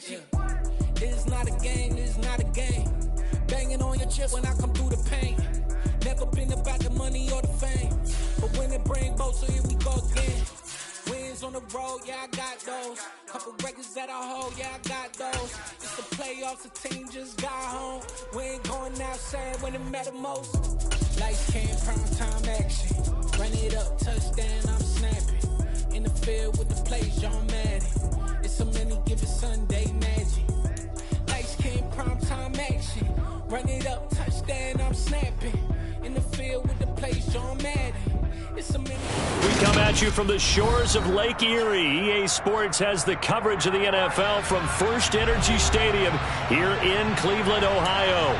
magic. This is not a game, this is not a game. Banging on your chip when I come through the paint. Never been about the money or the fame. But when it bring both, so here we go again. Wins on the road, yeah, I got those. Couple records that I hold, yeah, I got those. It's the playoffs, the team just got home. We ain't going outside when it matter most. Lights came, prime time action. Run it up, touchdown, I'm snapping. In the field with the plays, John Madden. It's a many given Sunday magic. Lights came, prime time action. Run it up, touchdown, I'm snapping. In the field with the plays, John Madden. We come at you from the shores of Lake Erie. EA Sports has the coverage of the NFL from First Energy Stadium here in Cleveland, Ohio.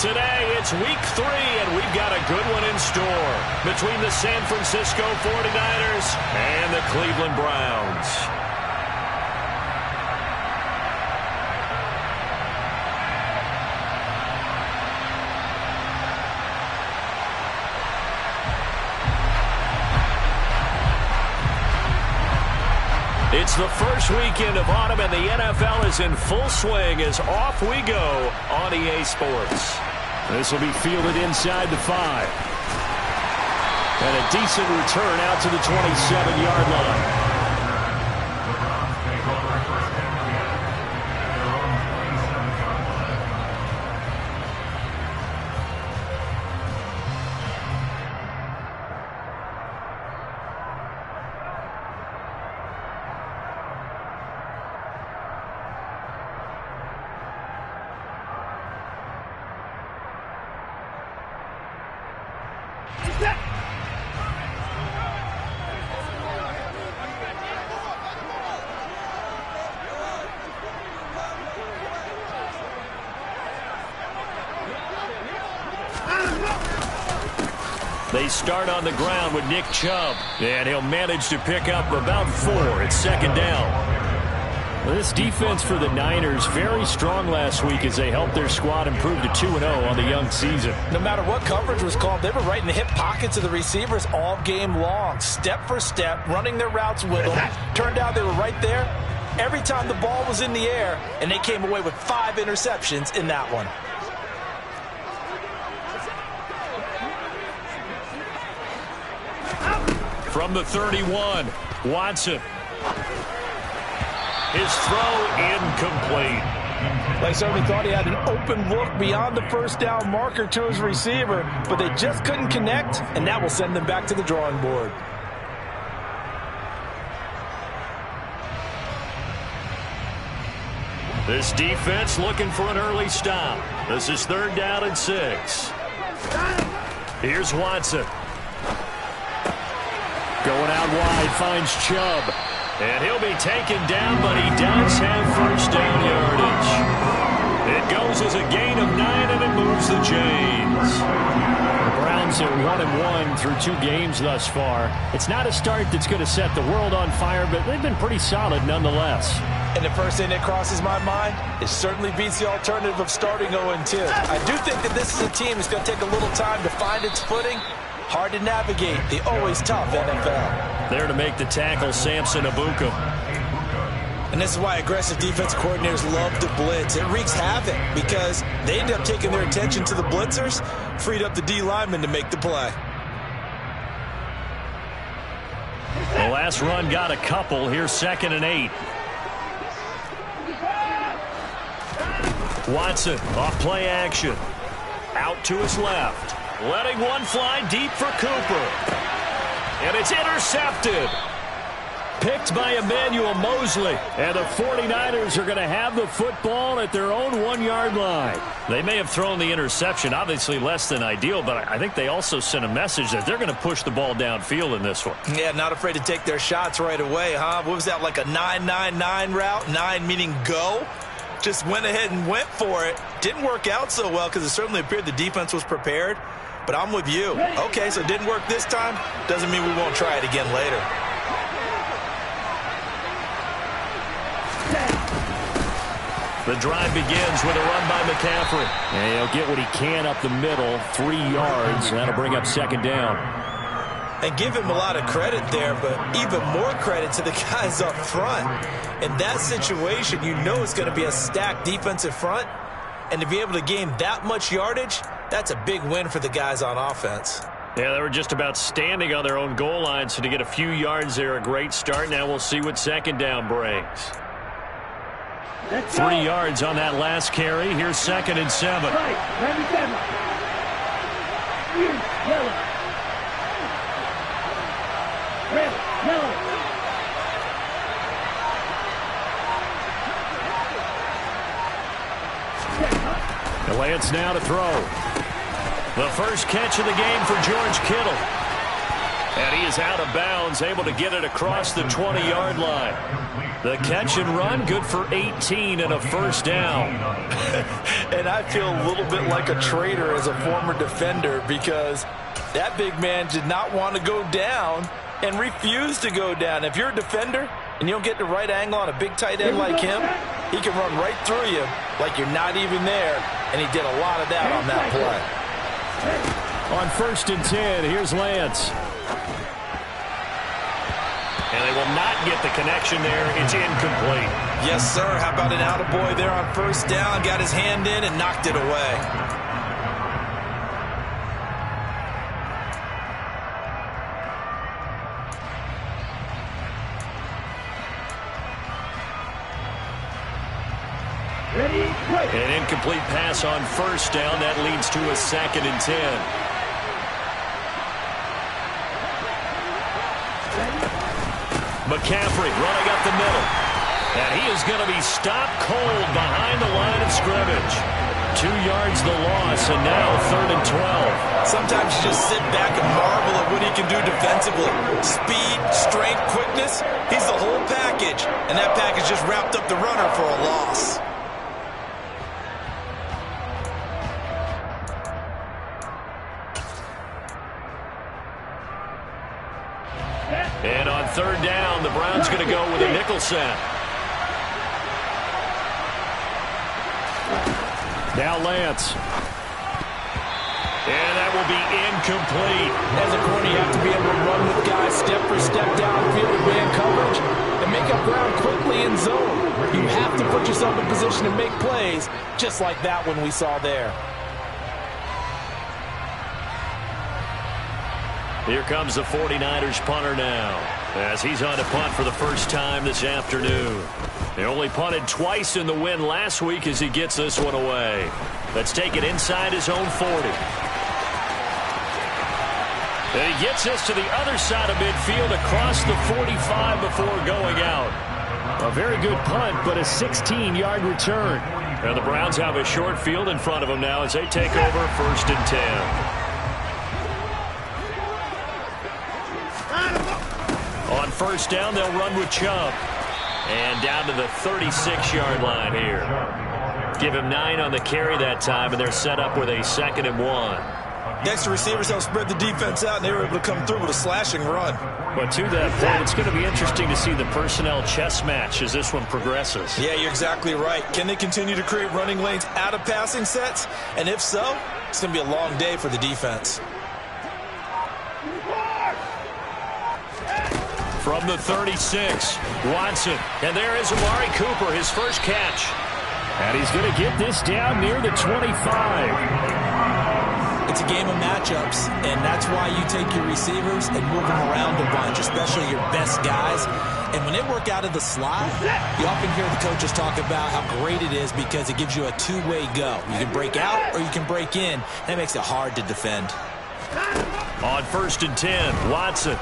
Today, it's week 3, and we've got a good one in store between the San Francisco 49ers and the Cleveland Browns. It's the first weekend of autumn, and the NFL is in full swing as off we go on EA Sports. This will be fielded inside the 5. And a decent return out to the 27-yard line. They start on the ground with Nick Chubb, and he'll manage to pick up about 4. It's second down. Well, this defense for the Niners, very strong last week as they helped their squad improve to 2-0 on the young season. No matter what coverage was called, they were right in the hip pockets of the receivers all game long, step for step, running their routes with them. Turned out they were right there every time the ball was in the air, and they came away with 5 interceptions in that one. From the 31, Watson. His throw incomplete. They certainly thought he had an open look beyond the first down marker to his receiver, but they just couldn't connect, and that will send them back to the drawing board. This defense looking for an early stop. This is 3rd down and 6. Here's Watson. Going out wide, finds Chubb. And he'll be taken down, but he does have first down yardage. It goes as a gain of 9, and it moves the chains. The Browns are 1-1 through 2 games thus far. It's not a start that's going to set the world on fire, but they've been pretty solid nonetheless. And the first thing that crosses my mind is certainly beats the alternative of starting 0-2. I do think that this is a team that's going to take a little time to find its footing. Hard to navigate the always tough NFL. There to make the tackle, Samson Abuka. And this is why aggressive defense coordinators love to blitz. It wreaks havoc because they end up taking their attention to the blitzers, freed up the D lineman to make the play. The last run got a couple. Here's 2nd and 8. Watson off play action. Out to his left. Letting one fly deep for Cooper. And it's intercepted. Picked by Emmanuel Mosley. And the 49ers are going to have the football at their own 1-yard line. They may have thrown the interception, obviously less than ideal, but I think they also sent a message that they're going to push the ball downfield in this one. Yeah, not afraid to take their shots right away, huh? What was that, like a 9-9-9 route? 9 meaning go? Just went ahead and went for it. Didn't work out so well because it certainly appeared the defense was prepared. But I'm with you. Okay, so it didn't work this time. Doesn't mean we won't try it again later. The drive begins with a run by McCaffrey. And he'll get what he can up the middle, 3 yards. That'll bring up 2nd down. And give him a lot of credit there, but even more credit to the guys up front. In that situation, you know it's going to be a stacked defensive front. And to be able to gain that much yardage, that's a big win for the guys on offense. Yeah, they were just about standing on their own goal line, so to get a few yards there, a great start. Now we'll see what second down brings. 3 yards on that last carry. Here's 2nd and 7. Lance now to throw. The first catch of the game for George Kittle. And he is out of bounds, able to get it across the 20-yard line. The catch and run, good for 18 and a first down. And I feel a little bit like a traitor as a former defender because that big man did not want to go down and refused to go down. If you're a defender and you don't get the right angle on a big tight end like him, he can run right through you like you're not even there, and he did a lot of that on that play. On 1st and 10, here's Lance. And they will not get the connection there. It's incomplete. Yes, sir. How about an attaboy there on 1st down? Got his hand in and knocked it away. An incomplete pass on 1st down. That leads to a 2nd and 10. McCaffrey running up the middle. And he is going to be stopped cold behind the line of scrimmage. 2 yards the loss, and now 3rd and 12. Sometimes you just sit back and marvel at what he can do defensively. Speed, strength, quickness. He's the whole package. And that package just wrapped up the runner for a loss. And on 3rd down, the Browns going to go with a nickel set. Now Lance. And that will be incomplete. As a corner, you have to be able to run with guys step for step downfield in man coverage and make up ground quickly in zone. You have to put yourself in position to make plays, just like that one we saw there. Here comes the 49ers punter now, as he's on to punt for the first time this afternoon. He only punted twice in the win last week as he gets this one away. Let's take it inside his own 40. And he gets this to the other side of midfield across the 45 before going out. A very good punt, but a 16-yard return. And the Browns have a short field in front of them now as they take over 1st and 10. On 1st down, they'll run with Chubb. And down to the 36-yard line here. Give him 9 on the carry that time, and they're set up with a 2nd and 1. Next to receivers help spread the defense out, and they were able to come through with a slashing run. But to that point, it's going to be interesting to see the personnel chess match as this one progresses. Yeah, you're exactly right. Can they continue to create running lanes out of passing sets? And if so, it's going to be a long day for the defense. From the 36, Watson. And there is Amari Cooper, his first catch. And he's going to get this down near the 25. It's a game of matchups, and that's why you take your receivers and move them around a bunch, especially your best guys. And when they work out of the slot, you often hear the coaches talk about how great it is because it gives you a two-way go. You can break out or you can break in. That makes it hard to defend. On 1st and 10, Watson.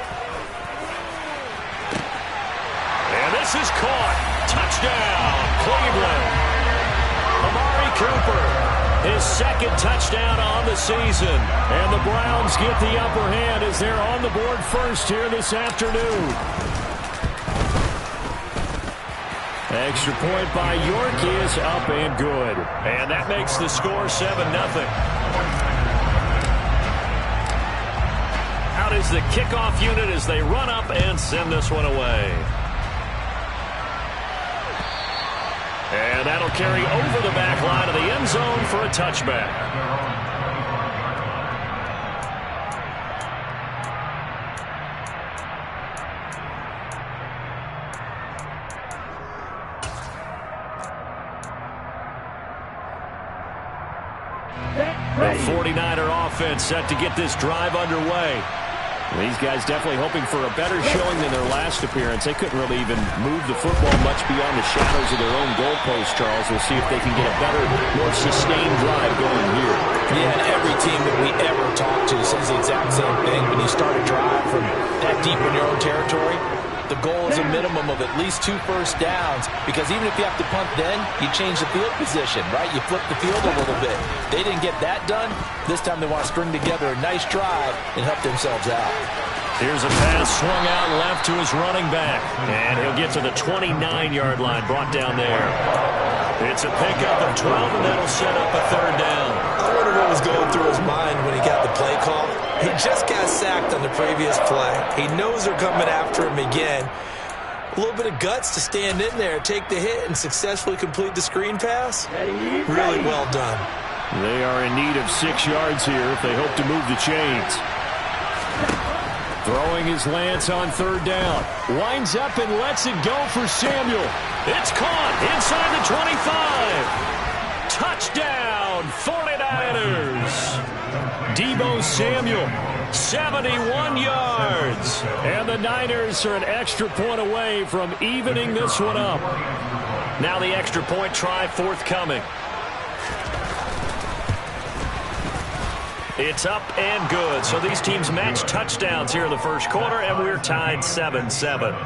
And this is caught. Touchdown, Cleveland. Amari Cooper, his 2nd touchdown on the season. And the Browns get the upper hand as they're on the board first here this afternoon. Extra point by York is up and good. And that makes the score 7-0. Out is the kickoff unit as they run up and send this one away. And that'll carry over the back line of the end zone for a touchback. The 49er offense set to get this drive underway. These guys definitely hoping for a better showing than their last appearance. They couldn't really even move the football much beyond the shadows of their own goalpost, Charles. We'll see if they can get a better, more sustained drive going here. Yeah, and every team that we ever talk to says the exact same thing. When you start a drive from that deep in your own territory, the goal is a minimum of at least 2 first downs, because even if you have to punt then, you change the field position, right? You flip the field a little bit. They didn't get that done. This time they want to string together a nice drive and help themselves out. Here's a pass swung out left to his running back, and he'll get to the 29-yard line, brought down there. It's a pickup of 12, and that'll set up a third down. I wonder what was going through his mind when he got the play call. He just got sacked on the previous play. He knows they're coming after him again. A little bit of guts to stand in there, take the hit, and successfully complete the screen pass. Really well done. They are in need of 6 yards here if they hope to move the chains. Throwing his Lance on third down. Winds up and lets it go for Samuel. It's caught inside the 25. Touchdown, 49ers. Deebo Samuel, 71 yards. And the Niners are an extra point away from evening this one up. Now the extra point try forthcoming. It's up and good. So these teams match touchdowns here in the first quarter, and we're tied 7-7.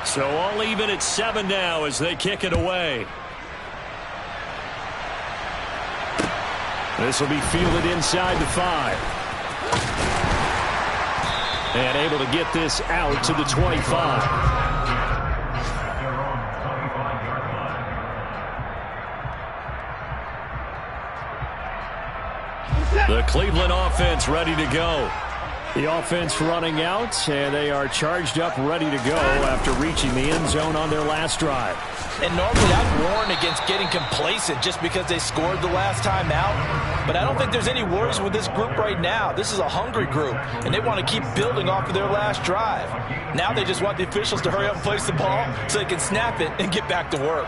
So all even at 7 now as they kick it away. This will be fielded inside the 5. And able to get this out to the 25. The Cleveland offense ready to go. The offense running out, and they are charged up, ready to go after reaching the end zone on their last drive. And normally I'd warn against getting complacent just because they scored the last time out. But I don't think there's any worries with this group right now. This is a hungry group, and they want to keep building off of their last drive. Now they just want the officials to hurry up and place the ball so they can snap it and get back to work.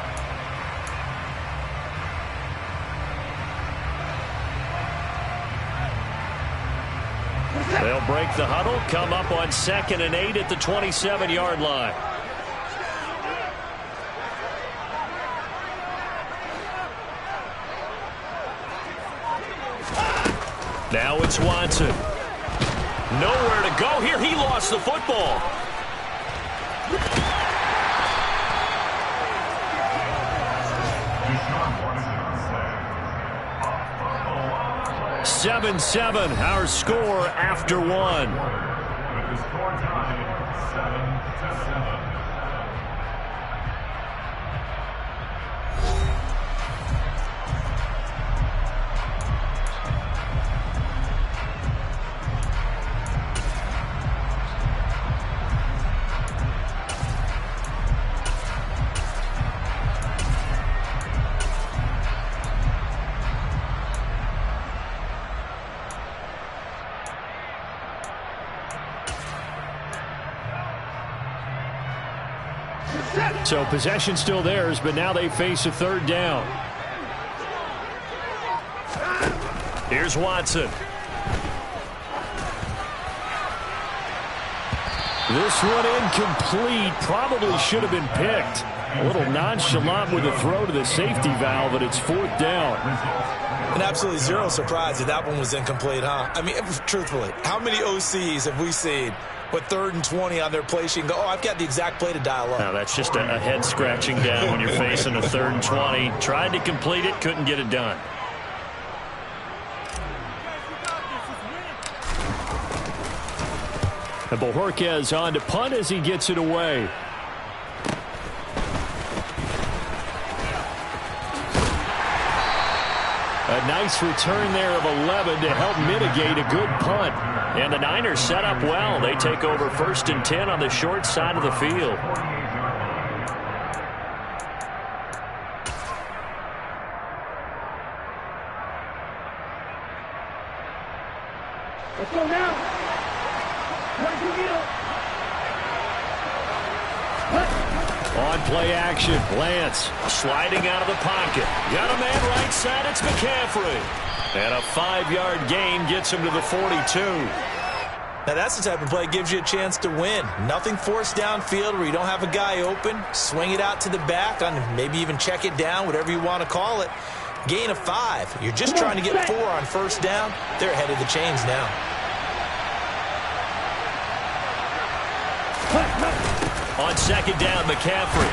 They'll break the huddle, come up on 2nd and 8 at the 27-yard line. Now it's Watson. Nowhere to go here. He lost the football. Seven, our score after 1. With the score tied 7-7. So possession still theirs, but now they face a third down. Here's Watson. This one incomplete. Probably should have been picked. A little nonchalant with a throw to the safety valve, but it's 4th down. And absolutely zero surprise that one was incomplete, huh? I mean, truthfully, how many OCs have we seen with 3rd and 20 on their play sheet and go, oh, I've got the exact play to dial up? No, that's just a head scratching down when you're facing a 3rd and 20. Tried to complete it, couldn't get it done. And Bojorquez on to punt as he gets it away. A nice return there of 11 to help mitigate a good punt. And the Niners set up well. They take over 1st and 10 on the short side of the field. Let's go now. On play action, Lance sliding out of the pocket. Got a man right side, it's McCaffrey. And a 5-yard gain gets him to the 42. Now that's the type of play that gives you a chance to win. Nothing forced downfield where you don't have a guy open. Swing it out to the back, maybe even check it down, whatever you want to call it. Gain of 5. You're just trying to get 4 on first down. They're ahead of the chains now. On second down, McCaffrey.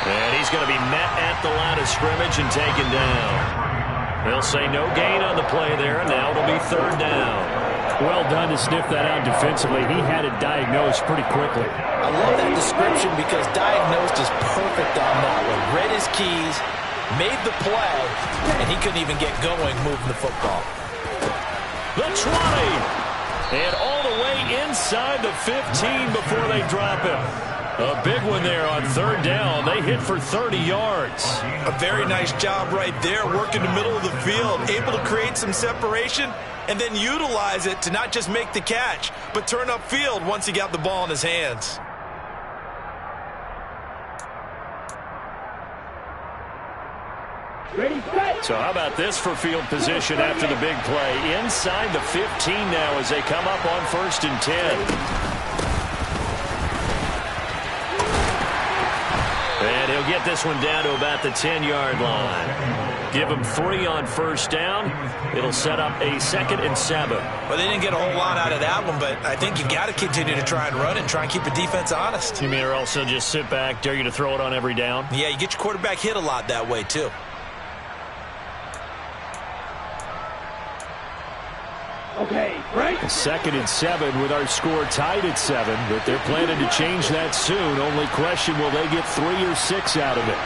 And he's going to be met at the line of scrimmage and taken down. They'll say no gain on the play there, and now it'll be third down. Well done to sniff that out defensively. He had it diagnosed pretty quickly. I love that description because diagnosed is perfect on that one. Read his keys, made the play, and he couldn't even get going moving the football. The 20. And all the way inside the 15 before they drop him. A big one there on third down. They hit for 30 yards. A very nice job right there, working the middle of the field, able to create some separation and then utilize it to not just make the catch, but turn upfield once he got the ball in his hands. So how about this for field position after the big play? Inside the 15 now as they come up on 1st and 10. And he'll get this one down to about the 10-yard line. Give him 3 on first down. It'll set up a 2nd and 7. Well, they didn't get a whole lot out of that one, but I think you got to continue to try and run it and try and keep the defense honest. You mean or also just sit back, dare you to throw it on every down? Yeah, you get your quarterback hit a lot that way, too. Okay, right. 2nd and 7 with our score tied at 7, but they're planning to change that soon. Only question, will they get 3 or 6 out of it?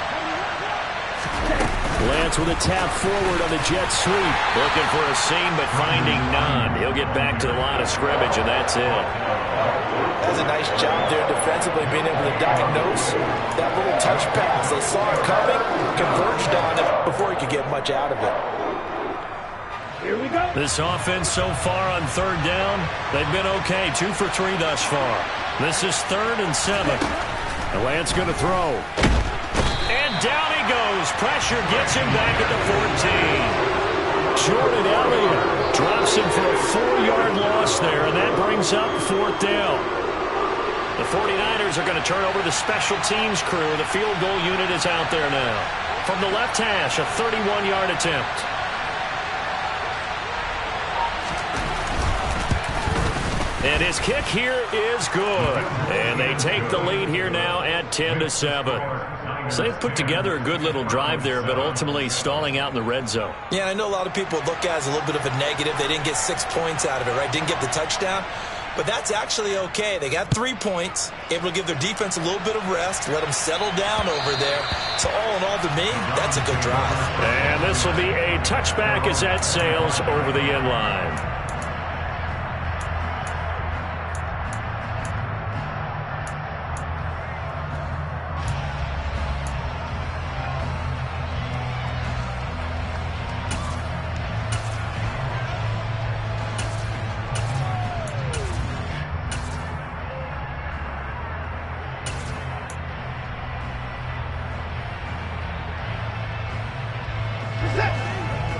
Lance with a tap forward on the jet sweep. Looking for a seam, but finding none. He'll get back to the line of scrimmage, and that's it. That's a nice job there defensively, being able to diagnose that little touch pass. They saw it coming, converged on it before he could get much out of it. Here we go. This offense so far on third down, they've been okay. 2 for 3 thus far. This is 3rd and 7. And Lance going to throw. And down he goes. Pressure gets him back at the 14. Jordan Elliott drops him for a 4-yard loss there, and that brings up 4th down. The 49ers are going to turn over the special teams crew. The field goal unit is out there now. From the left hash, a 31-yard attempt. And his kick here is good. And they take the lead here now at 10-7. So they've put together a good little drive there, but ultimately stalling out in the red zone. Yeah, I know a lot of people look at it as a little bit of a negative. They didn't get 6 points out of it, right? Didn't get the touchdown. But that's actually okay. They got 3 points, able to give their defense a little bit of rest, let them settle down over there. So all in all, to me, that's a good drive. And this will be a touchback as that sails over the end line.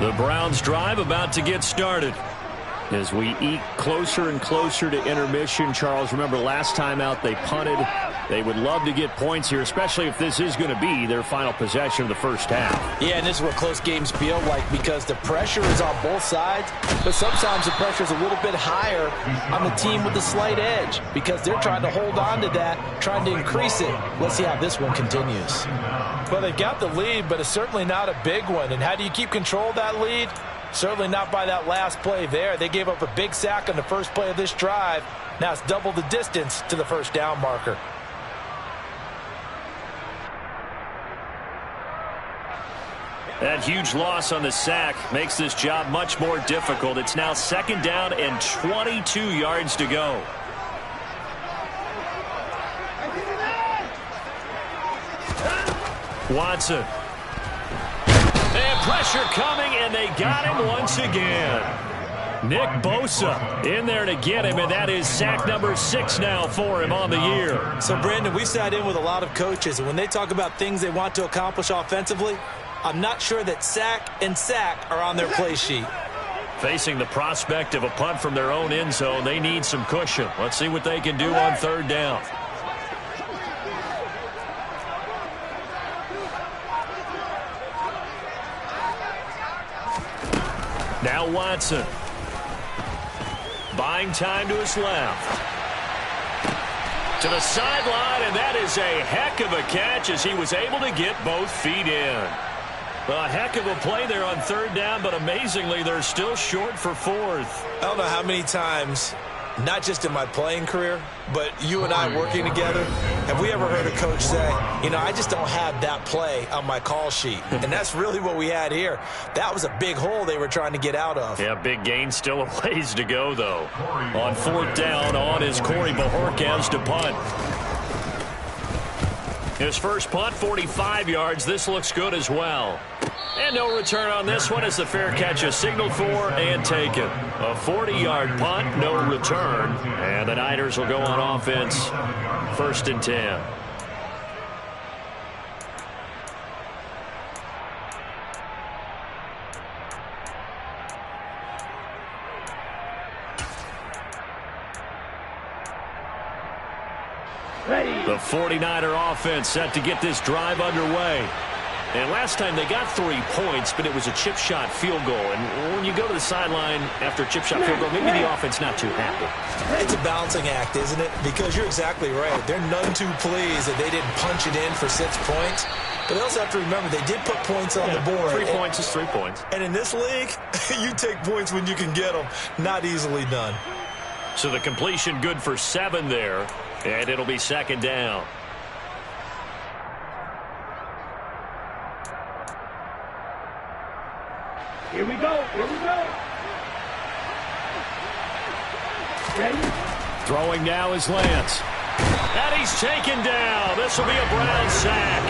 The Browns drive about to get started. As we eke closer and closer to intermission, Charles, remember last time out they punted. They would love to get points here, especially if this is going to be their final possession of the first half. Yeah, and this is what close games feel like because the pressure is on both sides, but sometimes the pressure is a little bit higher on the team with the slight edge because they're trying to hold on to that, trying to increase it. Let's see how this one continues. Well, they've got the lead, but it's certainly not a big one. And how do you keep control of that lead? Certainly not by that last play there. They gave up a big sack on the first play of this drive. Now it's double the distance to the first down marker. That huge loss on the sack makes this job much more difficult. It's now 2nd down and 22 yards to go. Watson. And pressure coming, and they got him once again. Nick Bosa in there to get him, and that is sack number 6 now for him on the year. So, Brandon, we sat in with a lot of coaches, and when they talk about things they want to accomplish offensively, I'm not sure that sack and sack are on their play sheet. Facing the prospect of a punt from their own end zone, they need some cushion. Let's see what they can do on 3rd down. Now Watson. Buying time to his left. To the sideline, and that is a heck of a catch as he was able to get both feet in. A heck of a play there on 3rd down, but amazingly, they're still short for 4th. I don't know how many times, not just in my playing career, but you and I working together, have we ever heard a coach say, you know, I just don't have that play on my call sheet. And that's really what we had here. That was a big hole they were trying to get out of. Yeah, big gain, still a ways to go, though. On 4th down, on is Corey Bojorquez to punt. His first punt, 45 yards. This looks good as well. And no return on this one as the fair catch is signaled for and taken. A 40-yard punt, no return. And the Niners will go on offense, 1st and 10. The 49er offense set to get this drive underway. And last time they got 3 points, but it was a chip shot field goal. And when you go to the sideline after a chip shot field goal, maybe the offense not too happy. It's a balancing act, isn't it? Because you're exactly right. They're none too pleased that they didn't punch it in for 6 points. But they also have to remember they did put points on the board. 3 points is 3 points. And in this league, you take points when you can get them. Not easily done. So the completion good for 7 there. And it'll be 2nd down. Here we go. Here we go. Ready? Throwing now is Lance. And he's taken down. This will be a Brown sack.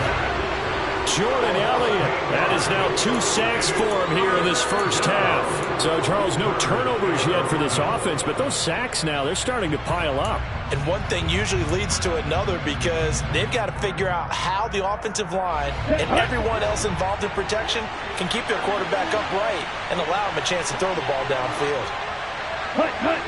Jordan Elliott. That is now 2 sacks for him here in this first half. So, Charles, no turnovers yet for this offense, but those sacks now, they're starting to pile up. And one thing usually leads to another because they've got to figure out how the offensive line and everyone else involved in protection can keep their quarterback upright and allow him a chance to throw the ball downfield. Hut.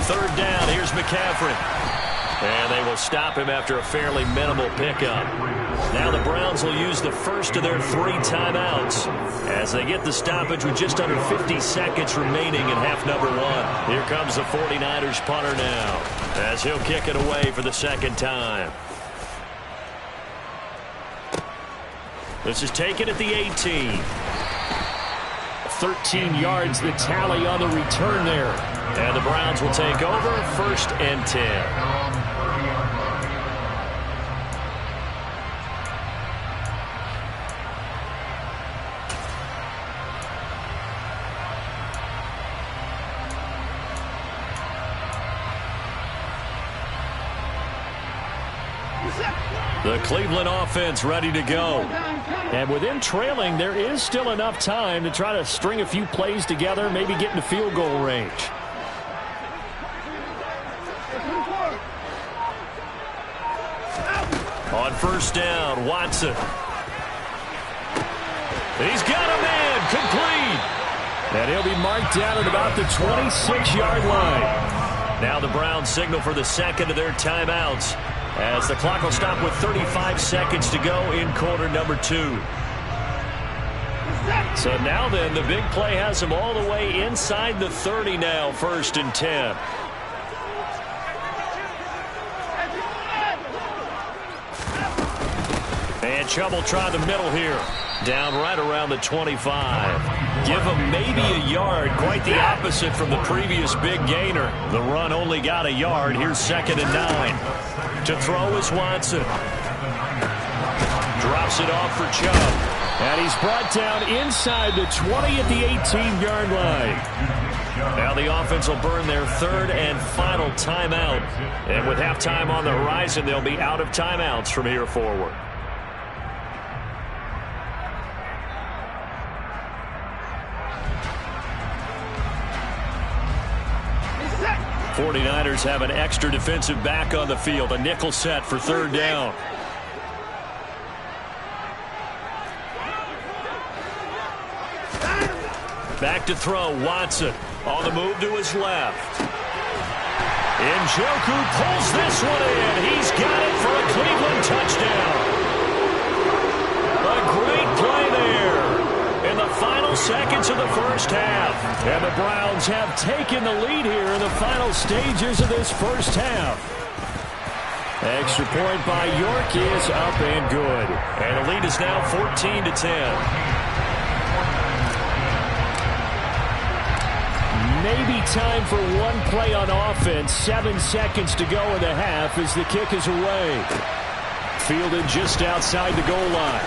3rd down, here's McCaffrey. And they will stop him after a fairly minimal pickup. Now the Browns will use the first of their 3 timeouts as they get the stoppage with just under 50 seconds remaining in half number 1. Here comes the 49ers punter now as he'll kick it away for the 2nd time. This is taken at the 18. 13 yards the tally on the return there. And the Browns will take over, 1st and 10. The Cleveland offense ready to go. And with them trailing, there is still enough time to try to string a few plays together, maybe get into field goal range. On 1st down, Watson. He's got a man, complete. And he'll be marked down at about the 26-yard line. Now the Browns signal for the 2nd of their timeouts as the clock will stop with 35 seconds to go in quarter number 2. So now then, the big play has them all the way inside the 30 now, 1st and 10. And Chubb will try the middle here. Down right around the 25. Give him maybe a yard. Quite the opposite from the previous big gainer. The run only got a yard. Here's 2nd and 9. To throw is Watson. Drops it off for Chubb. And he's brought down inside the 20 at the 18-yard line. Now the offense will burn their 3rd and final timeout. And with halftime on the horizon, they'll be out of timeouts from here forward. 49ers have an extra defensive back on the field. A nickel set for third down. Back to throw, Watson. On the move to his left. Njoku pulls this one in. He's got it for a Cleveland touchdown. A great play there in the final seconds of the first half. And the Browns have taken the lead here in the final stages of this first half. Extra point by York is up and good. And the lead is now 14-10. Maybe time for one play on offense. 7 seconds to go in the half as the kick is away. Fielded just outside the goal line.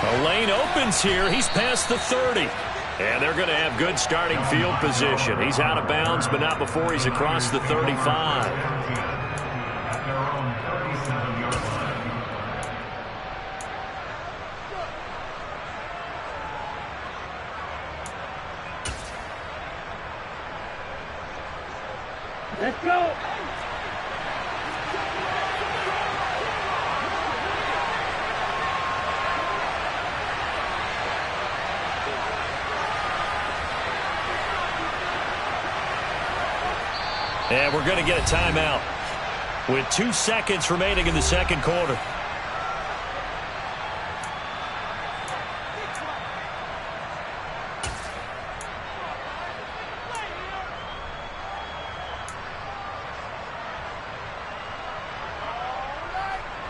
A lane opens here. He's past the 30. And they're going to have good starting field position. He's out of bounds, but not before he's across the 35. Let's go. And we're going to get a timeout with 2 seconds remaining in the second quarter.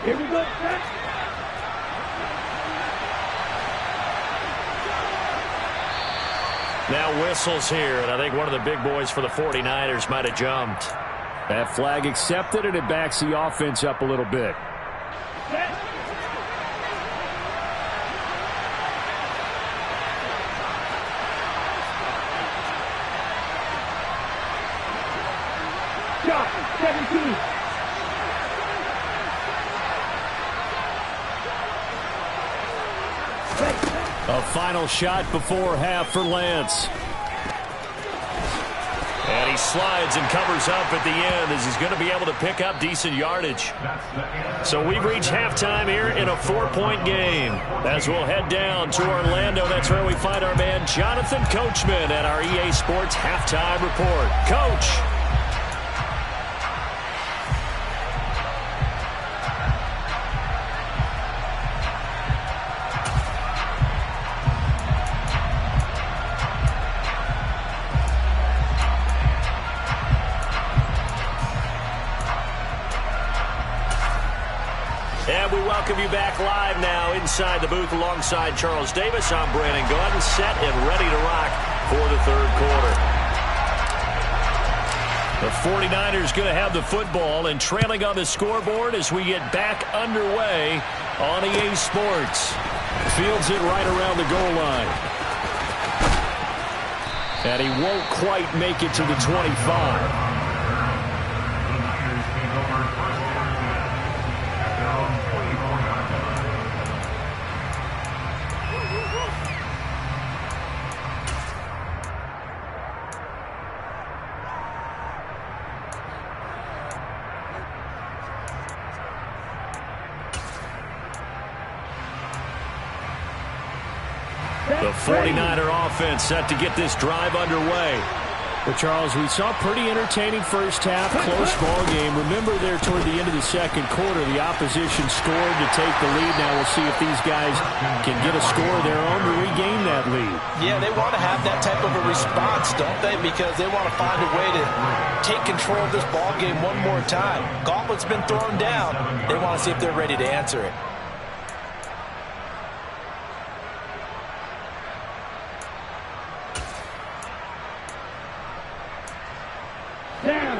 Here we go. Now whistles here, and I think one of the big boys for the 49ers might have jumped. That flag accepted, and it backs the offense up a little bit. Shot, 17. A final shot before half for Lance. And he slides and covers up at the end as he's going to be able to pick up decent yardage. So we've reached halftime here in a 4-point game. As we'll head down to Orlando, that's where we find our man Jonathan Coachman at our EA Sports Halftime Report. Coach. And we welcome you back live now inside the booth alongside Charles Davis. I'm Brandon Gaudin, set and ready to rock for the third quarter. The 49ers going to have the football and trailing on the scoreboard as we get back underway on EA Sports. Fields it right around the goal line. And he won't quite make it to the 25. The 49er offense set to get this drive underway. Well, Charles, we saw a pretty entertaining first half, close ball game. Remember there toward the end of the second quarter, the opposition scored to take the lead. Now we'll see if these guys can get a score of their own to regain that lead. Yeah, they want to have that type of a response, don't they? Because they want to find a way to take control of this ball game one more time. Gauntlet's been thrown down. They want to see if they're ready to answer it. Down.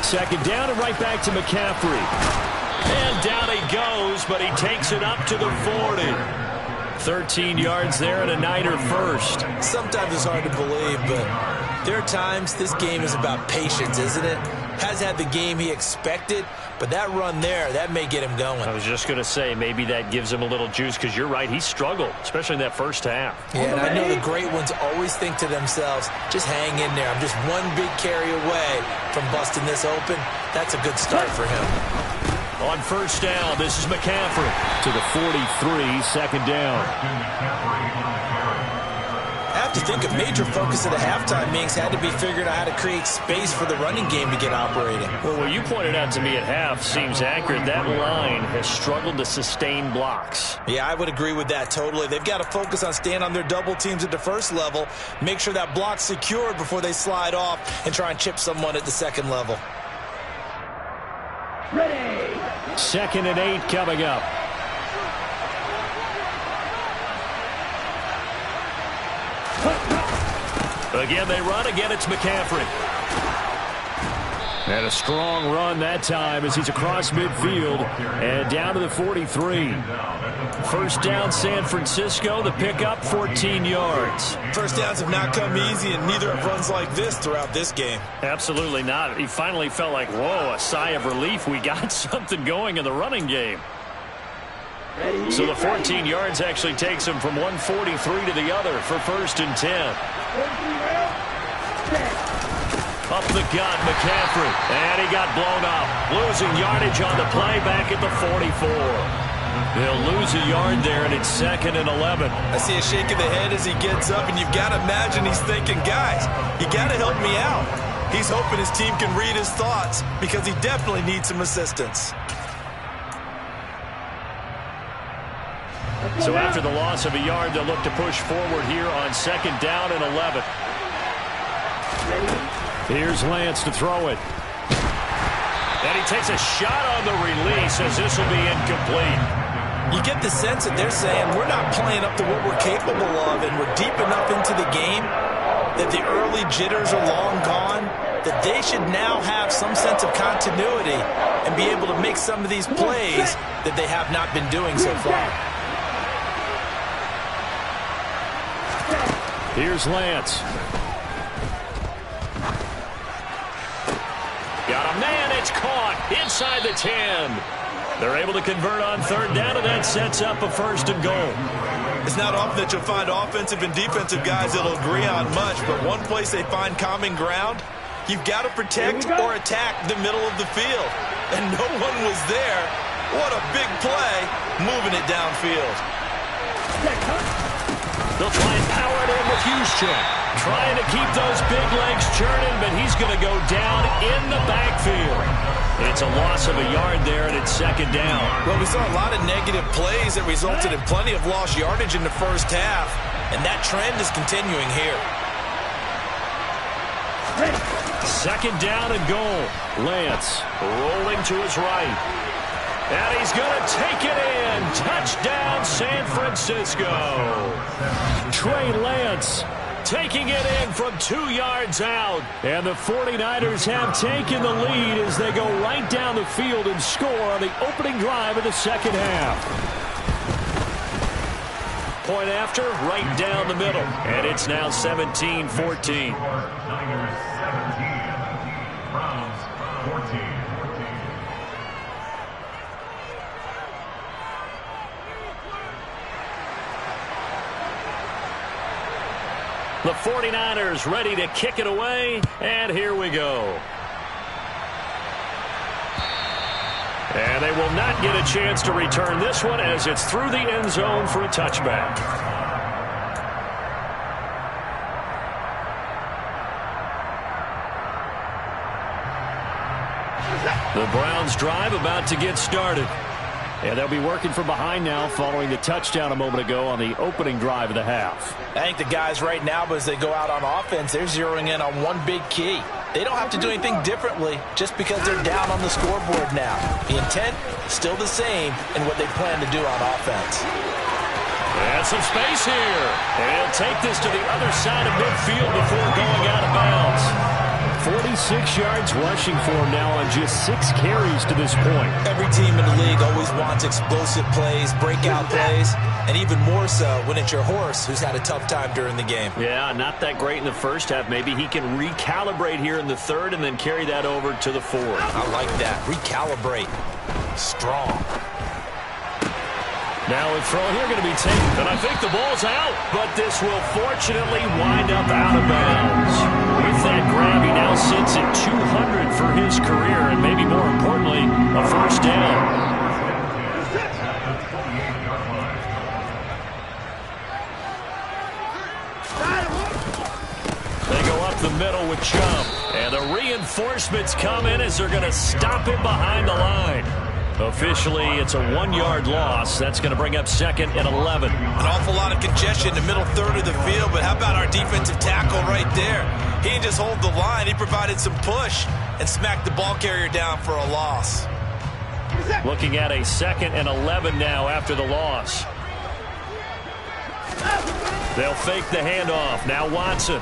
Second down and right back to McCaffrey. And down he goes, but he takes it up to the 40. 13 yards there and a Niner first. Sometimes it's hard to believe, but there are times this game is about patience, isn't it? Hasn't had the game he expected, But that run there, that may get him going. I was just going to say, maybe that gives him a little juice, because you're right, he struggled, especially in that first half. Yeah, and I know the great ones always think to themselves, just hang in there. I'm just one big carry away from busting this open. That's a good start for him. On first down, this is McCaffrey to the 43, second down. I have to think a major focus of the halftime meetings had to be figuring out how to create space for the running game to get operating. Well, what you pointed out to me at half seems accurate. That line has struggled to sustain blocks. Yeah, I would agree with that totally. They've got to focus on staying on their double teams at the first level, make sure that block's secured before they slide off and try and chip someone at the second level. Ready. 2nd and 8 coming up. Again, they run. Again, it's McCaffrey. And a strong run that time as he's across midfield and down to the 43. First down, San Francisco. The pickup, 14 yards. First downs have not come easy, and neither have runs like this throughout this game. Absolutely not. He finally felt like, whoa, a sigh of relief. We got something going in the running game. So the 14 yards actually takes him from 143 to the other for 1st and 10. Up the gut, McCaffrey. And he got blown up. Losing yardage on the play back at the 44. They'll lose a yard there, and it's 2nd and 11. I see a shake of the head as he gets up, and you've got to imagine he's thinking, guys, you got to help me out. He's hoping his team can read his thoughts because he definitely needs some assistance. So after the loss of a yard, they'll look to push forward here on 2nd down and 11. Here's Lance to throw it. And he takes a shot on the release as this will be incomplete. You get the sense that they're saying we're not playing up to what we're capable of, and we're deep enough into the game that the early jitters are long gone, that they should now have some sense of continuity and be able to make some of these plays that they have not been doing so far. Here's Lance. Got a man, it's caught inside the 10. They're able to convert on 3rd down, and that sets up a 1st and goal. It's not often that you'll find offensive and defensive guys that'll agree on much, but one place they find common ground, you've got to protect or attack the middle of the field. And no one was there. What a big play, moving it downfield. They'll try and power it in with Juszczyk. Trying to keep those big legs churning, but he's going to go down in the backfield. It's a loss of a yard there, and it's 2nd down. Well, we saw a lot of negative plays that resulted in plenty of lost yardage in the first half, and that trend is continuing here. 2nd down and goal. Lance rolling to his right. And he's going to take it in. Touchdown, San Francisco. Trey Lance taking it in from 2 yards out. And the 49ers have taken the lead as they go right down the field and score on the opening drive of the 2nd half. Point after, right down the middle. And it's now 17-14. Niners 17, Browns 14. The 49ers ready to kick it away, and here we go. And they will not get a chance to return this one as it's through the end zone for a touchback. The Browns drive about to get started. And they'll be working from behind now following the touchdown a moment ago on the opening drive of the half. I think the guys right now, as they go out on offense, they're zeroing in on one big key. They don't have to do anything differently just because they're down on the scoreboard now. The intent is still the same in what they plan to do on offense. And some space here. And he'll take this to the other side of midfield before going out of bounds. 6 yards rushing for him now on just 6 carries to this point. Every team in the league always wants explosive plays, breakout plays, and even more so when it's your horse who's had a tough time during the game. Yeah, not that great in the first half. Maybe he can recalibrate here in the third and then carry that over to the fourth. I like that. Recalibrate. Strong. Now a throw here going to be taken, and I think the ball's out, but this will fortunately wind up out of bounds. With that grab, he now sits at 200 for his career, and maybe more importantly, a first down. They go up the middle with Chubb, and the reinforcements come in as they're going to stop him behind the line. Officially, it's a 1-yard loss. That's going to bring up 2nd and 11. An awful lot of congestion in the middle third of the field, but how about our defensive tackle right there? He didn't just hold the line. He provided some push and smacked the ball carrier down for a loss. Looking at a 2nd and 11 now after the loss. They'll fake the handoff. Now Watson.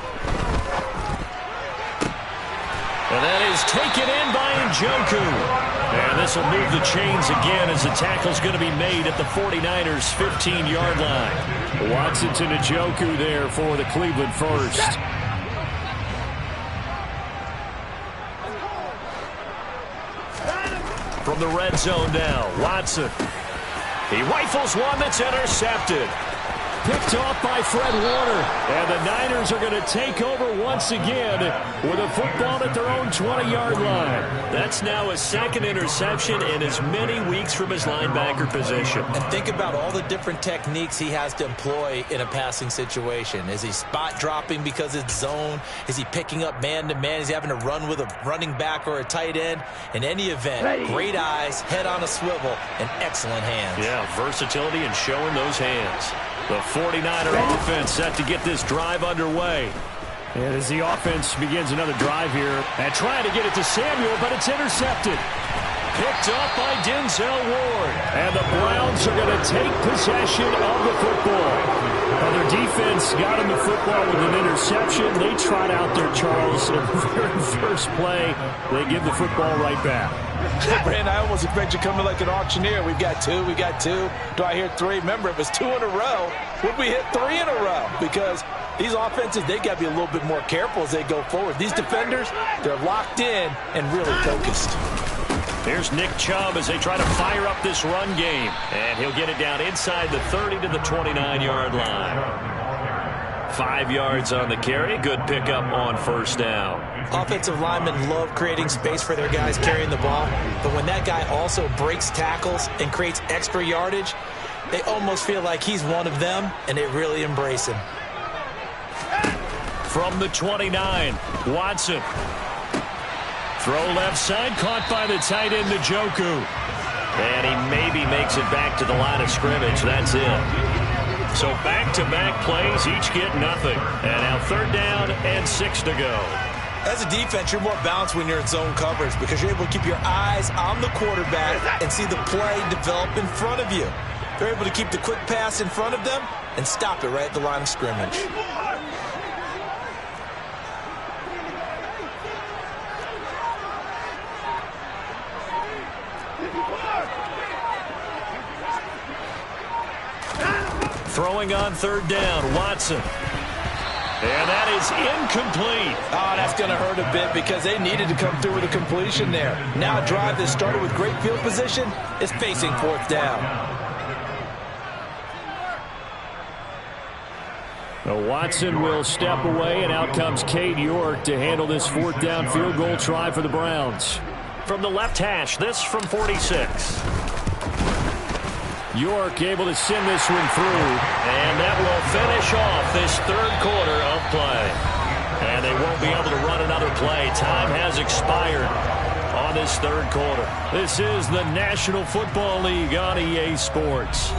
And that is taken in by Njoku. And this will move the chains again as the tackle's going to be made at the 49ers' 15-yard line. Watson to Njoku there for the Cleveland first. From the red zone now, Watson. He rifles one that's intercepted. Picked off by Fred Warner. And the Niners are going to take over once again with a football at their own 20-yard line. That's now his 2nd interception in as many weeks from his linebacker position. And think about all the different techniques he has to employ in a passing situation. Is he spot dropping because it's zone? Is he picking up man-to-man? Is he having to run with a running back or a tight end? In any event, great eyes, head on a swivel, and excellent hands. Yeah, versatility and showing those hands. The 49er offense set to get this drive underway. And as the offense begins another drive here, and trying to get it to Samuel, but it's intercepted. Picked up by Denzel Ward. And the Browns are going to take possession of the football. Now their defense got him the football with an interception. They tried out there, Charles, in the very first play. They give the football right back. Brandon, I almost expect you coming like an auctioneer. We've got 2, we got 2. Do I hear 3? Remember, it was 2 in a row. Would we hit 3 in a row? Because these offenses, they got to be a little bit more careful as they go forward. These defenders, they're locked in and really focused. Here's Nick Chubb as they try to fire up this run game. And he'll get it down inside the 30 to the 29-yard line. 5 yards on the carry. Good pickup on first down. Offensive linemen love creating space for their guys carrying the ball. But when that guy also breaks tackles and creates extra yardage, they almost feel like he's one of them, and they really embrace him. From the 29, Watson. Throw left side, caught by the tight end, Njoku. And he maybe makes it back to the line of scrimmage. That's it. So back-to-back plays, each get nothing. And now 3rd down and 6 to go. As a defense, you're more balanced when you're in zone coverage because you're able to keep your eyes on the quarterback and see the play develop in front of you. They're able to keep the quick pass in front of them and stop it right at the line of scrimmage. Throwing on 3rd down, Watson. And that is incomplete. Oh, that's going to hurt a bit because they needed to come through with a completion there. Now a drive that started with great field position is facing 4th down. Watson will step away, and out comes Cade York to handle this 4th down field goal try for the Browns. From the left hash, this from 46. York able to send this one through. And that will finish off this 3rd quarter of play. And they won't be able to run another play. Time has expired on this 3rd quarter. This is the National Football League on EA Sports.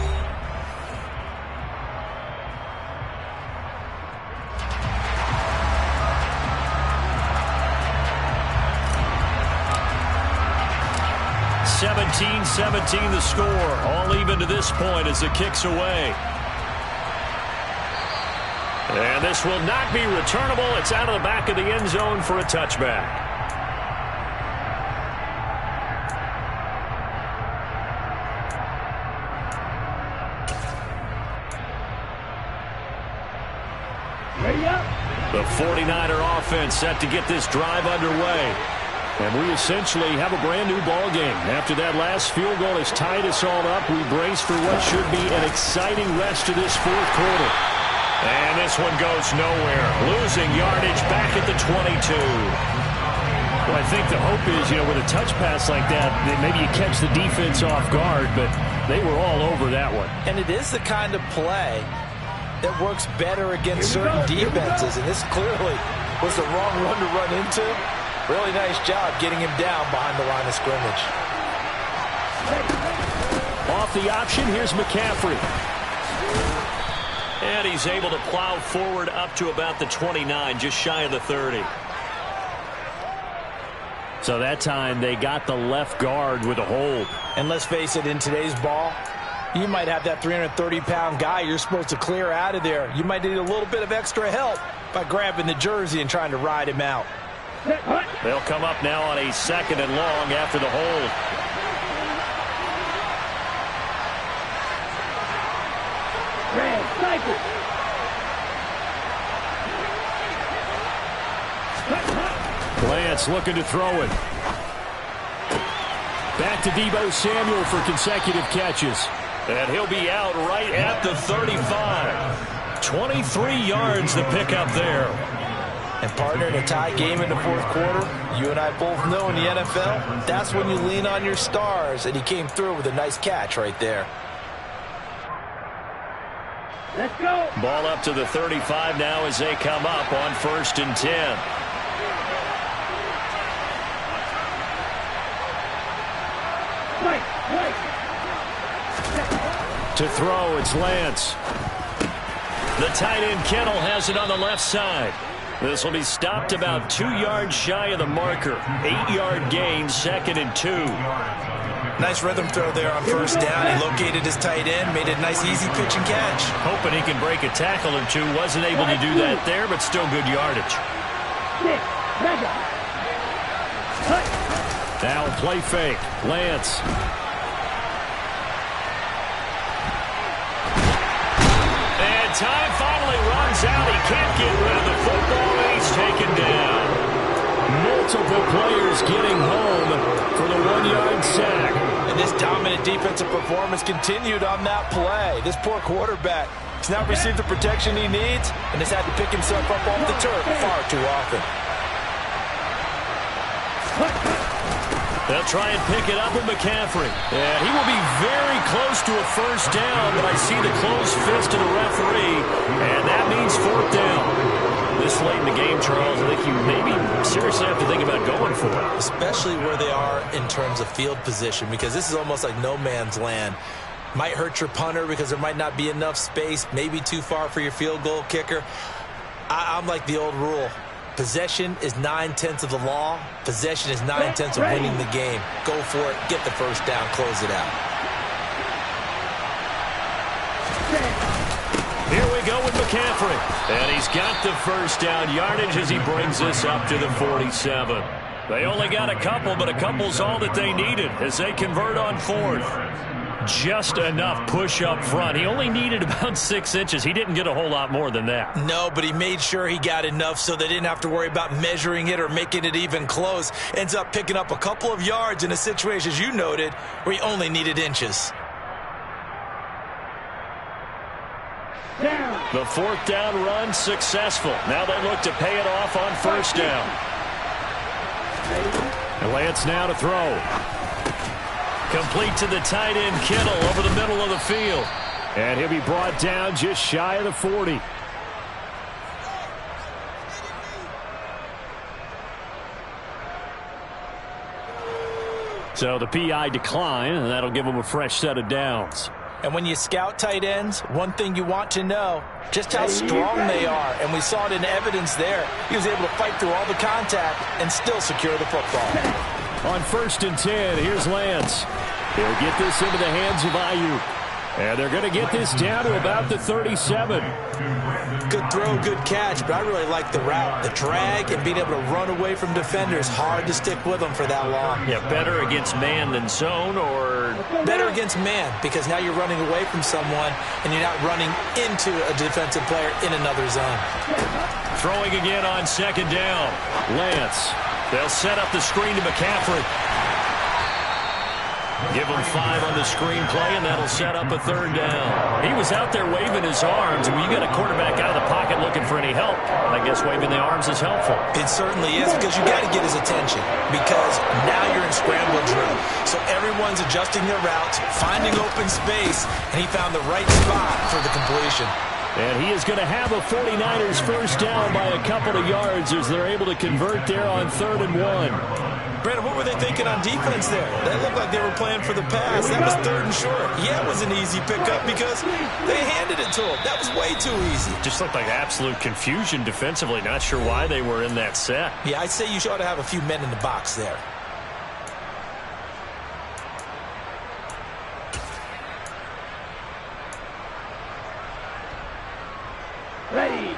(17-17) the score. All even to this point as the kick's away. And this will not be returnable. It's out of the back of the end zone for a touchback. The 49er offense set to get this drive underway. And we essentially have a brand-new ball game. After that last field goal has tied us all up, we brace for what should be an exciting rest of this fourth quarter. And this one goes nowhere. Losing yardage back at the 22. Well, I think the hope is, with a touch pass like that, that maybe you catch the defense off guard, but they were all over that one. And it is the kind of play that works better against certain defenses, and this clearly was the wrong one to run into. Really nice job getting him down behind the line of scrimmage. Off the option, here's McCaffrey. And he's able to plow forward up to about the 29, just shy of the 30. So that time they got the left guard with a hold. And let's face it, in today's ball, you might have that 330-pound guy you're supposed to clear out of there. You might need a little bit of extra help by grabbing the jersey and trying to ride him out. They'll come up now on a 2nd and long after the hold. Lance looking to throw it. Back to Deebo Samuel for consecutive catches. And he'll be out right at the 35. 23 yards to pick up there. And partner, in a tie game in the fourth quarter, you and I both know in the NFL, that's when you lean on your stars, and he came through with a nice catch right there. Let's go. Ball up to the 35 now as they come up on 1st and 10. To throw, it's Lance. The tight end Kittle has it on the left side. This will be stopped about 2 yards shy of the marker. 8-yard gain, 2nd and 2. Nice rhythm throw there on 1st down. He located his tight end, made it a nice easy pitch and catch. Hoping he can break a tackle or two. Wasn't able to do that there, but still good yardage. Now play fake. Lance. And time finally runs out. He can't get rid of the football, and he's taken down. Multiple players getting home for the 1-yard sack. And this dominant defensive performance continued on that play. This poor quarterback has now received the protection he needs and has had to pick himself up off the turf far too often. They'll try and pick it up with McCaffrey. And he will be very close to a 1st down, but I see the closed fist of the referee, and that means 4th down. This late in the game, Charles, I think you maybe seriously have to think about going for it. Especially where they are in terms of field position, because this is almost like no man's land. Might hurt your punter because there might not be enough space, maybe too far for your field goal kicker. I'm like the old rule. Possession is 9/10 of the law. Possession is 9/10 of winning the game. Go for it. Get the 1st down. Close it out. Here we go with McCaffrey. And he's got the 1st down yardage as he brings this up to the 47. They only got a couple, but a couple's all that they needed as they convert on 4th. Just enough push up front. He only needed about 6 inches. He didn't get a whole lot more than that. No, but he made sure he got enough so they didn't have to worry about measuring it or making it even close. Ends up picking up a couple of yards in a situation, as you noted, where he only needed inches. The 4th down run successful. Now they look to pay it off on 1st down. And Lance now to throw. Complete to the tight end Kittle over the middle of the field. And he'll be brought down just shy of the 40. So the PI decline, and that'll give him a fresh set of downs. And when you scout tight ends, one thing you want to know, just how strong they are. And we saw it in evidence there. He was able to fight through all the contact and still secure the football. On 1st and 10, here's Lance. He'll get this into the hands of Ayuk. And they're going to get this down to about the 37. Good throw, good catch, but I really like the route. The drag and being able to run away from defenders. Hard to stick with them for that long. Yeah, better against man than zone, or? Better against man, because now you're running away from someone and you're not running into a defensive player in another zone. Throwing again on second down. Lance. They'll set up the screen to McCaffrey. Give him 5 on the screenplay, and that'll set up a third down. He was out there waving his arms. When you got a quarterback out of the pocket looking for any help, I guess waving the arms is helpful. It certainly is, because you got to get his attention, because now you're in scramble drill. So everyone's adjusting their routes, finding open space, and he found the right spot for the completion. And he is going to have a 49ers first down by a couple of yards as they're able to convert there on 3rd and 1. Brandon, what were they thinking on defense there? They looked like they were playing for the pass. That was 3rd and short. Yeah, it was an easy pickup because they handed it to him. That was way too easy. Just looked like absolute confusion defensively. Not sure why they were in that set. Yeah, I'd say you ought to have a few men in the box there. Ready.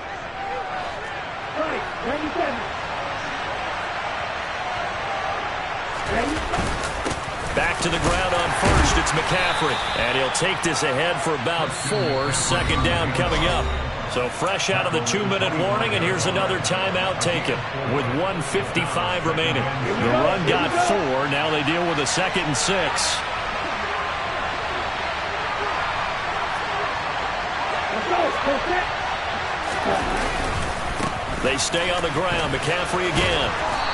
Right, 97. Back to the ground on first. It's McCaffrey. And he'll take this ahead for about 4. Second down coming up. So fresh out of the 2-minute warning, and here's another timeout taken with 1:55 remaining. The run got 4. Now they deal with a 2nd and 6. They stay on the ground. McCaffrey again.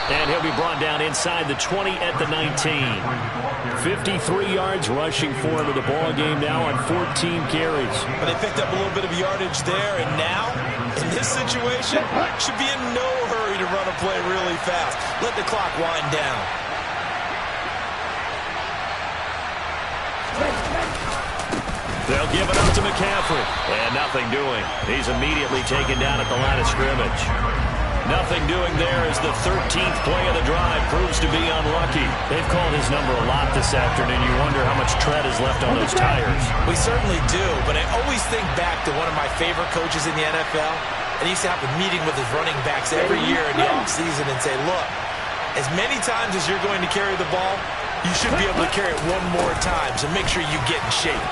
And he'll be brought down inside the 20 at the 19. 53 yards rushing for him in the ball game now on 14 carries. But they picked up a little bit of yardage there, and now, in this situation, should be in no hurry to run a play really fast. Let the clock wind down. They'll give it up to McCaffrey. And nothing doing. He's immediately taken down at the line of scrimmage. Nothing doing there as the 13th play of the drive proves to be unlucky. They've called his number a lot this afternoon. You wonder how much tread is left on those tires. We certainly do, but I always think back to one of my favorite coaches in the NFL. And he used to have a meeting with his running backs every year in the offseason and say, look, as many times as you're going to carry the ball, you should be able to carry it one more time, so make sure you get in shape.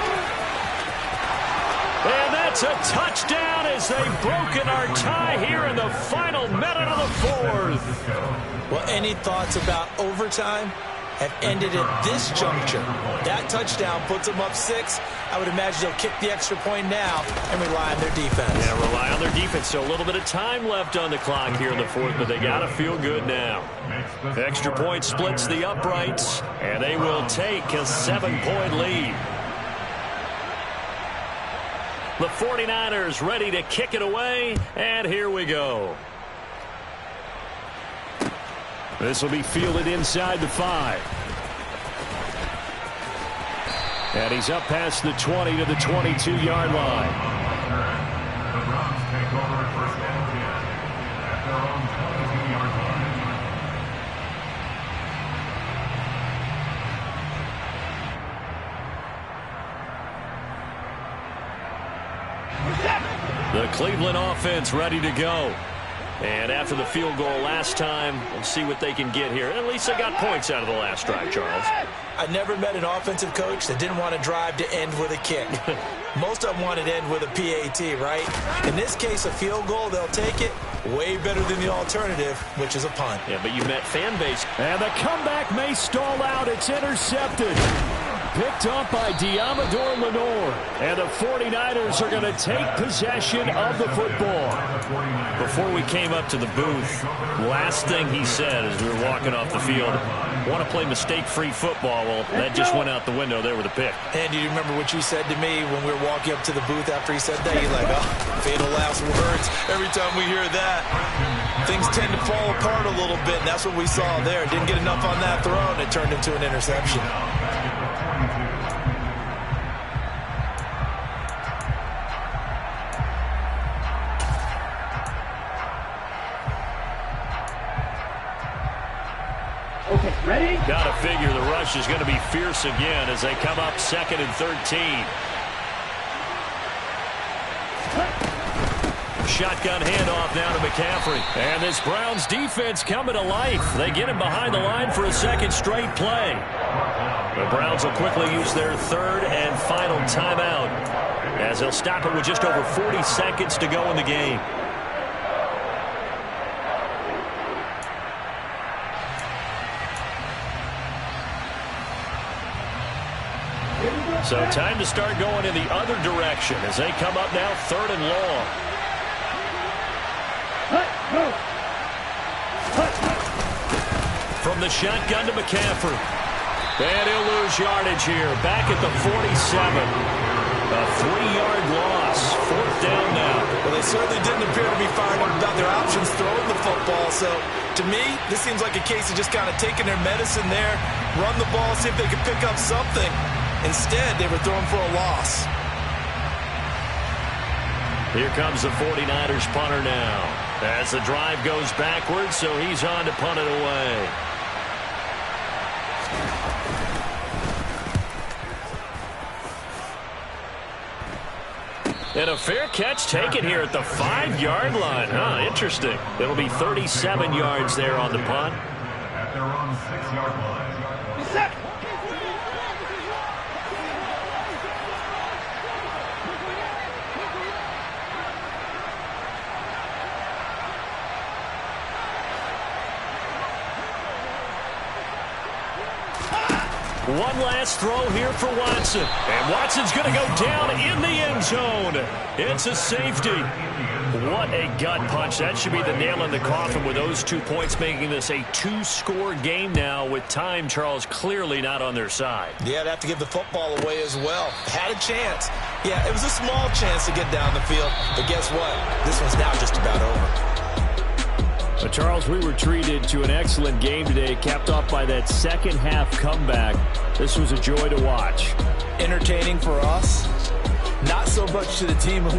And that's a touchdown as they've broken our tie here in the final minute of the 4th. Well, any thoughts about overtime have ended at this juncture? That touchdown puts them up 6. I would imagine they'll kick the extra point now and rely on their defense. Yeah, rely on their defense. So a little bit of time left on the clock here in the 4th, but they got to feel good now. The extra point splits the uprights, and they will take a 7-point lead. The 49ers ready to kick it away, and here we go. This will be fielded inside the 5. And he's up past the 20 to the 22-yard line. The Browns take over at first and 10 at their own 22-yard line. The Cleveland offense ready to go. And after the field goal last time, we'll see what they can get here. At least they got points out of the last drive, Charles. I never met an offensive coach that didn't want to drive to end with a kick. Most of them wanted to end with a PAT, right? In this case, a field goal, they'll take it. Way better than the alternative, which is a punt. Yeah, but you met fan base. And the comeback may stall out. It's intercepted. Picked up by Diamador Lenore. And the 49ers are going to take possession of the football. Before we came up to the booth, last thing he said as we were walking off the field, want to play mistake-free football. Well, that just went out the window there with a pick. And do you remember what you said to me when we were walking up to the booth after he said that? You're like, oh, fatal last words. Every time we hear that, things tend to fall apart a little bit. And that's what we saw there. Didn't get enough on that throw, and it turned into an interception. Okay, ready? Got to figure the rush is going to be fierce again as they come up 2nd and 13. Shotgun handoff now to McCaffrey. And this Browns defense coming to life. They get him behind the line for a second straight play. The Browns will quickly use their 3rd and final timeout as they'll stop it with just over 40 seconds to go in the game. So time to start going in the other direction as they come up now 3rd and long. From the shotgun to McCaffrey. And he'll lose yardage here. Back at the 47. A 3-yard loss. 4th down now. Well, they certainly didn't appear to be firing up about their options throwing the football. So, to me, this seems like a case of just kind of taking their medicine there, run the ball, see if they can pick up something. Instead, they were throwing for a loss. Here comes the 49ers punter now. As the drive goes backwards, so he's on to punt it away. And a fair catch taken here at the 5-yard line. Interesting. It'll be 37 yards there on the punt. At their own 6-yard line. Set. One last throw here for Watson. And Watson's going to go down in the end zone. It's a safety. What a gut punch. That should be the nail in the coffin with those 2 points, making this a 2-score game now with time, Charles, clearly not on their side. Yeah, they'd have to give the football away as well. Had a chance. Yeah, it was a small chance to get down the field. But guess what? This one's now just about over. But Charles, we were treated to an excellent game today, capped off by that second-half comeback. This was a joy to watch. Entertaining for us. Not so much to the team who